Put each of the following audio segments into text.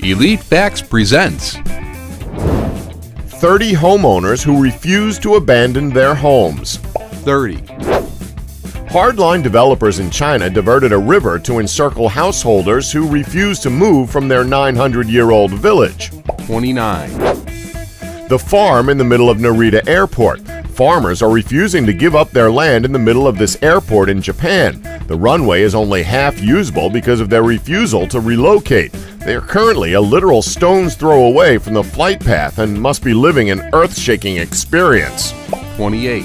Elite Facts presents 30 homeowners who refuse to abandon their homes. 30, Hardline developers in China diverted a river to encircle householders who refuse to move from their 900-year-old village. 29, The farm in the middle of Narita Airport. Farmers are refusing to give up their land in the middle of this airport in Japan. The runway is only half usable because of their refusal to relocate. They are currently a literal stone's throw away from the flight path and must be living an earth-shaking experience. 28,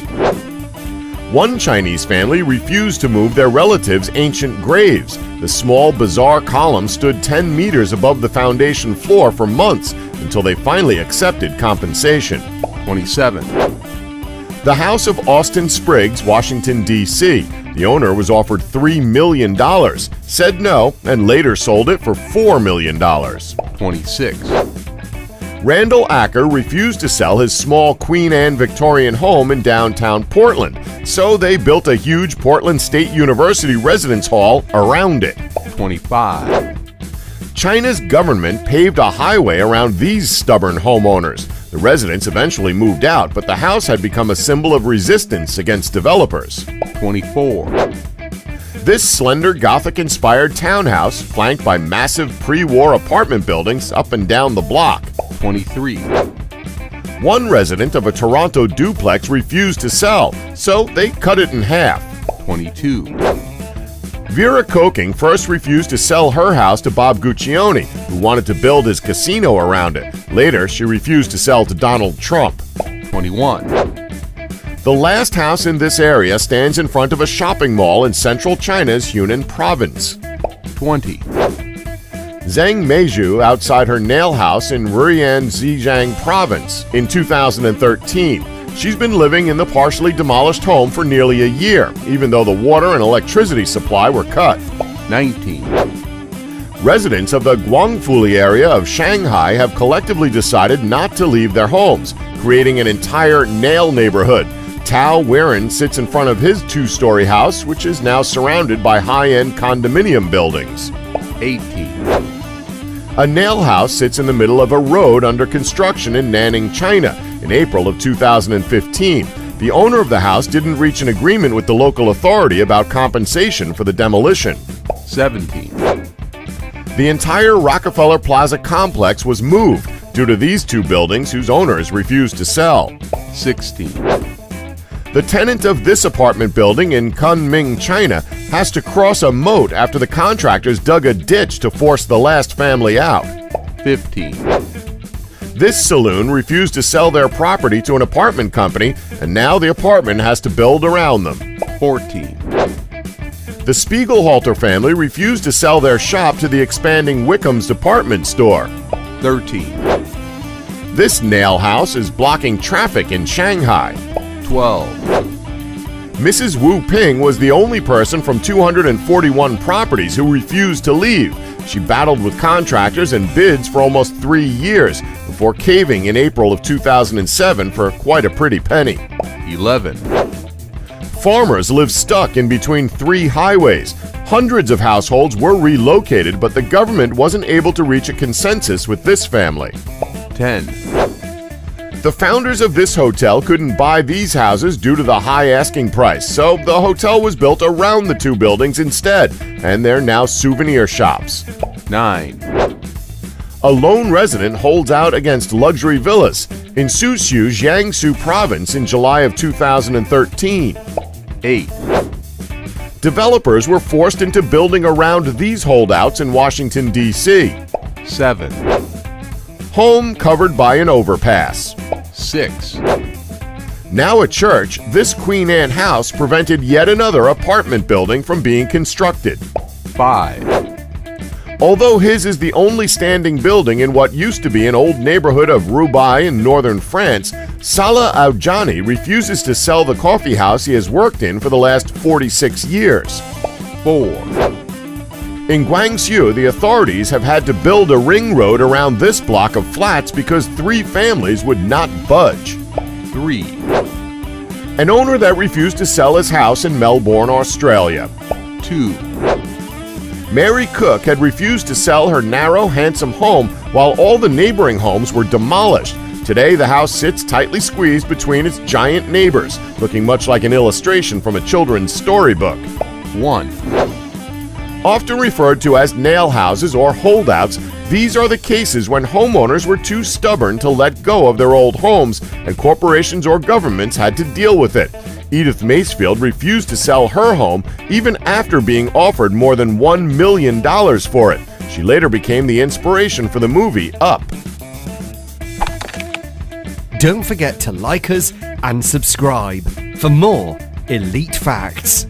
One Chinese family refused to move their relatives' ancient graves. The small, bizarre column stood 10 meters above the foundation floor for months until they finally accepted compensation. 27, The house of Austin Spriggs, Washington, D.C. The owner was offered $3 million, said no, and later sold it for $4 million. 26, Randall Acker refused to sell his small Queen Anne Victorian home in downtown Portland, so they built a huge Portland State University residence hall around it. 25, China's government paved a highway around these stubborn homeowners. The residents eventually moved out, but the house had become a symbol of resistance against developers. 24, This slender Gothic-inspired townhouse, flanked by massive pre-war apartment buildings up and down the block. 23, One resident of a Toronto duplex refused to sell, so they cut it in half. 22, Vera Koking first refused to sell her house to Bob Guccione, who wanted to build his casino around it. Later, she refused to sell to Donald Trump. 21, The last house in this area stands in front of a shopping mall in central China's Hunan province. 20, Zhang Meizhu outside her nail house in Ruian, Zhejiang province in 2013. She's been living in the partially demolished home for nearly a year, even though the water and electricity supply were cut. 19, Residents of the Guangfuli area of Shanghai have collectively decided not to leave their homes, creating an entire nail neighborhood. Tao Weiren sits in front of his two-story house, which is now surrounded by high-end condominium buildings. 18, A nail house sits in the middle of a road under construction in Nanning, China. In April of 2015, the owner of the house didn't reach an agreement with the local authority about compensation for the demolition. 17, The entire Rockefeller Plaza complex was moved due to these two buildings whose owners refused to sell. 16, The tenant of this apartment building in Kunming, China, has to cross a moat after the contractors dug a ditch to force the last family out. 15, This saloon refused to sell their property to an apartment company, and now the apartment has to build around them. 14, The Spiegelhalter family refused to sell their shop to the expanding Wickham's department store. 13, This nail house is blocking traffic in Shanghai. 12, Mrs. Wu Ping was the only person from 241 properties who refused to leave. She battled with contractors and bids for almost 3 years before caving in April of 2007 for quite a pretty penny. 11, Farmers live stuck in between 3 highways. Hundreds of households were relocated, but the government wasn't able to reach a consensus with this family. 10, The founders of this hotel couldn't buy these houses due to the high asking price, so the hotel was built around the 2 buildings instead, and they're now souvenir shops. 9, A lone resident holds out against luxury villas in Suzhou, Jiangsu province in July of 2013. 8, Developers were forced into building around these holdouts in Washington, D.C. 7, Home covered by an overpass. 6, Now a church, this Queen Anne house prevented yet another apartment building from being constructed. 5, Although his is the only standing building in what used to be an old neighborhood of Roubaix in northern France, Salah Aoujani refuses to sell the coffee house he has worked in for the last 46 years. 4, In Guangzhou, the authorities have had to build a ring road around this block of flats because 3 families would not budge. 3, An owner that refused to sell his house in Melbourne, Australia. 2, Mary Cook had refused to sell her narrow, handsome home while all the neighboring homes were demolished. Today, the house sits tightly squeezed between its giant neighbors, looking much like an illustration from a children's storybook. 1, Often referred to as nail houses or holdouts, these are the cases when homeowners were too stubborn to let go of their old homes and corporations or governments had to deal with it. Edith Macefield refused to sell her home even after being offered more than $1 million for it. She later became the inspiration for the movie Up. Don't forget to like us and subscribe for more elite facts.